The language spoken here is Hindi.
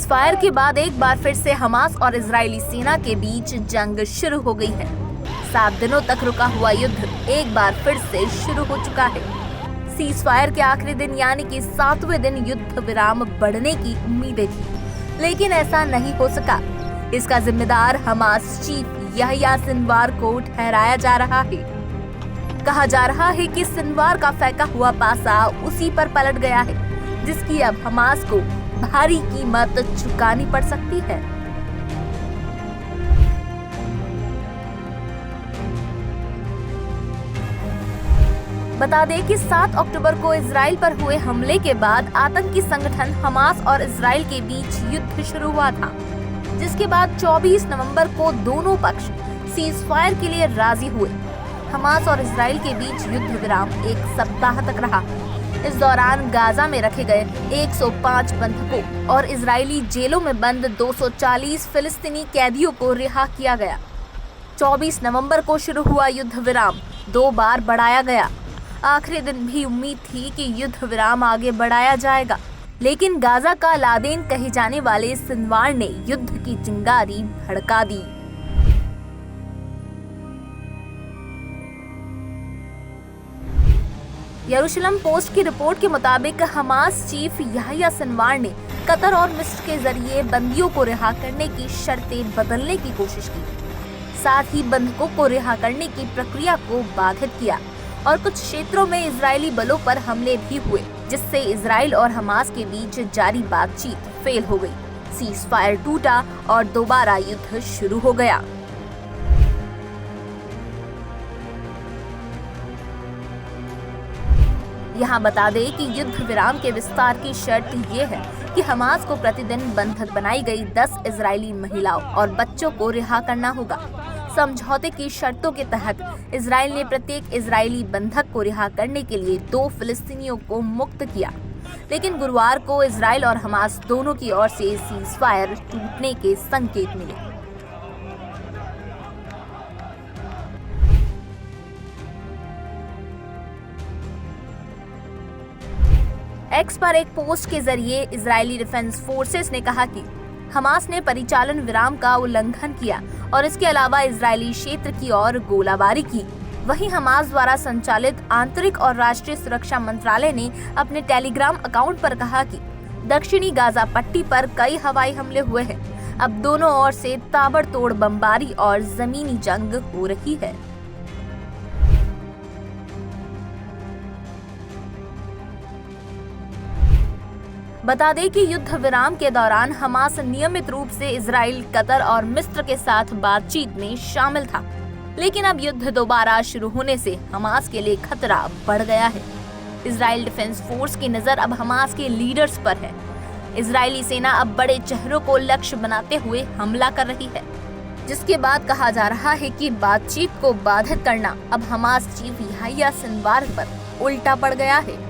सीज़फायर के बाद एक बार फिर से हमास और इजरायली सेना के बीच जंग शुरू हो गई है। 7 दिनों तक रुका हुआ युद्ध एक बार फिर से शुरू हो चुका है। सीज़फायर के आखिरी दिन यानी कि 7वें दिन युद्ध विराम बढ़ने की उम्मीदें थी, लेकिन ऐसा नहीं हो सका। इसका जिम्मेदार हमास चीफ याह्या सिनवार को ठहराया जा रहा है। कहा जा रहा है कि सिनवार का फेंका हुआ पासा उसी पर पलट गया है, जिसकी अब हमास को भारी कीमत चुकानी पड़ सकती है। बता दें कि 7 अक्टूबर को इजराइल पर हुए हमले के बाद आतंकी संगठन हमास और इजराइल के बीच युद्ध शुरू हुआ था, जिसके बाद 24 नवंबर को दोनों पक्ष सीज़फायर के लिए राजी हुए। हमास और इजराइल के बीच युद्ध विराम एक सप्ताह तक रहा। इस दौरान गाजा में रखे गए 105 बंधकों और इजरायली जेलों में बंद 240 फिलिस्तीनी कैदियों को रिहा किया गया। 24 नवंबर को शुरू हुआ युद्ध विराम 2 बार बढ़ाया गया। आखिरी दिन भी उम्मीद थी कि युद्ध विराम आगे बढ़ाया जाएगा, लेकिन गाजा का लादेन कहे जाने वाले सिनवार ने युद्ध की चिंगारी भड़का दी। यरूशलेम पोस्ट की रिपोर्ट के मुताबिक हमास चीफ याह्या सिनवार ने कतर और मिस्र के जरिए बंदियों को रिहा करने की शर्तें बदलने की कोशिश की। साथ ही बंधकों को रिहा करने की प्रक्रिया को बाधित किया और कुछ क्षेत्रों में इजरायली बलों पर हमले भी हुए, जिससे इजराइल और हमास के बीच जारी बातचीत फेल हो गई। सीज़फायर टूटा और दोबारा युद्ध शुरू हो गया। यहाँ बता दें कि युद्ध विराम के विस्तार की शर्त ये है कि हमास को प्रतिदिन बंधक बनाई गई 10 इजरायली महिलाओं और बच्चों को रिहा करना होगा। समझौते की शर्तों के तहत इजराइल ने प्रत्येक इजरायली बंधक को रिहा करने के लिए 2 फिलिस्तीनियों को मुक्त किया, लेकिन गुरुवार को इजराइल और हमास दोनों की ओर से सीज़फायर टूटने के संकेत मिले। एक्स पर एक पोस्ट के जरिए इजरायली डिफेंस फोर्सेस ने कहा कि हमास ने परिचालन विराम का उल्लंघन किया और इसके अलावा इजरायली क्षेत्र की ओर गोलाबारी की। वहीं हमास द्वारा संचालित आंतरिक और राष्ट्रीय सुरक्षा मंत्रालय ने अपने टेलीग्राम अकाउंट पर कहा कि दक्षिणी गाजा पट्टी पर कई हवाई हमले हुए हैं। अब दोनों ओर से ताबड़तोड़ बमबारी और जमीनी जंग हो रही है। बता दें कि युद्ध विराम के दौरान हमास नियमित रूप से इजराइल, कतर और मिस्र के साथ बातचीत में शामिल था, लेकिन अब युद्ध दोबारा शुरू होने से हमास के लिए खतरा बढ़ गया है। इजराइल डिफेंस फोर्स की नजर अब हमास के लीडर्स पर है। इजरायली सेना अब बड़े चेहरों को लक्ष्य बनाते हुए हमला कर रही है, जिसके बाद कहा जा रहा है कि बातचीत को बाधित करना अब हमास चीफ याह्या सिनवार पर उल्टा पड़ गया है।